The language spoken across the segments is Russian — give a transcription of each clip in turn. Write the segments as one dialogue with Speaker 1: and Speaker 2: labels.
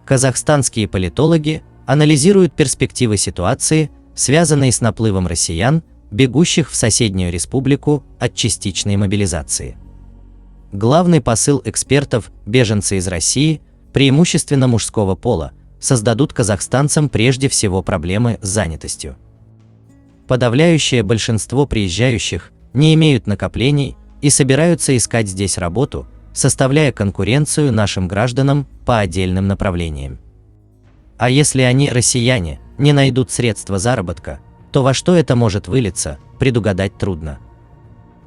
Speaker 1: казахстанские политологи анализируют перспективы ситуации, связанные с наплывом россиян, бегущих в соседнюю республику от частичной мобилизации. Главный посыл экспертов – беженцы из России, преимущественно мужского пола, создадут казахстанцам прежде всего проблемы с занятостью. Подавляющее большинство приезжающих не имеют накоплений и собираются искать здесь работу, составляя конкуренцию нашим гражданам по отдельным направлениям. А если они, россияне, не найдут средства заработка, то во что это может вылиться, предугадать трудно.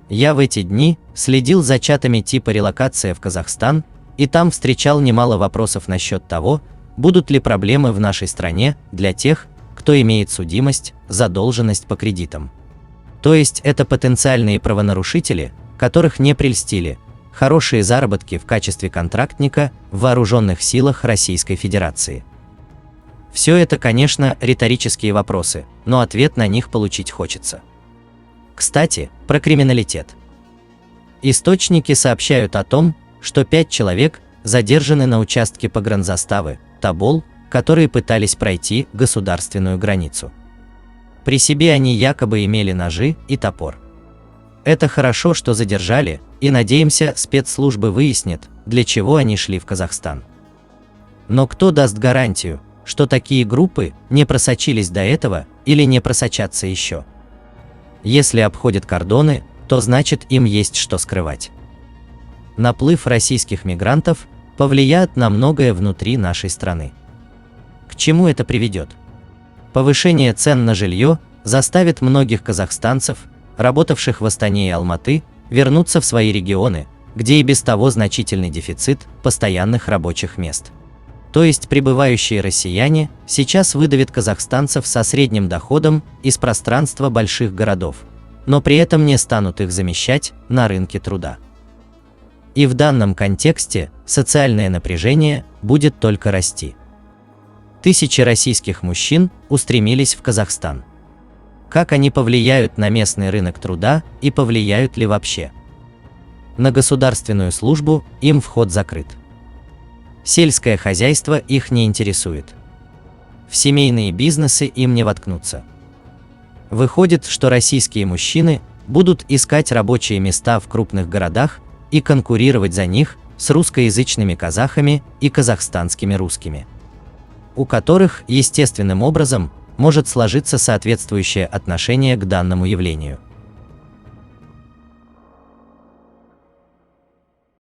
Speaker 1: Я в эти дни следил за чатами типа «Релокация в Казахстан», и там встречал немало вопросов насчет того, будут ли проблемы в нашей стране для тех, кто имеет судимость, задолженность по кредитам. То есть это потенциальные правонарушители, которых не прельстили хорошие заработки в качестве контрактника в вооруженных силах Российской Федерации. Все это, конечно, риторические вопросы, но ответ на них получить хочется. Кстати, про криминалитет. Источники сообщают о том, что 5 человек задержаны на участке погранзаставы Тобол, которые пытались пройти государственную границу. При себе они якобы имели ножи и топор. Это хорошо, что задержали, и, надеемся, спецслужбы выяснят, для чего они шли в Казахстан. Но кто даст гарантию, что такие группы не просочились до этого или не просочатся еще? Если обходят кордоны, то значит им есть что скрывать. Наплыв российских мигрантов повлияет на многое внутри нашей страны. К чему это приведет? Повышение цен на жилье заставит многих казахстанцев, работавших в Астане и Алматы, вернуться в свои регионы, где и без того значительный дефицит постоянных рабочих мест. То есть прибывающие россияне сейчас выдавят казахстанцев со средним доходом из пространства больших городов, но при этом не станут их замещать на рынке труда. И в данном контексте социальное напряжение будет только расти. Тысячи российских мужчин устремились в Казахстан. Как они повлияют на местный рынок труда и повлияют ли вообще? На государственную службу им вход закрыт. Сельское хозяйство их не интересует. В семейные бизнесы им не воткнуться. Выходит, что российские мужчины будут искать рабочие места в крупных городах и конкурировать за них с русскоязычными казахами и казахстанскими русскими, у которых естественным образом может сложиться соответствующее отношение к данному явлению.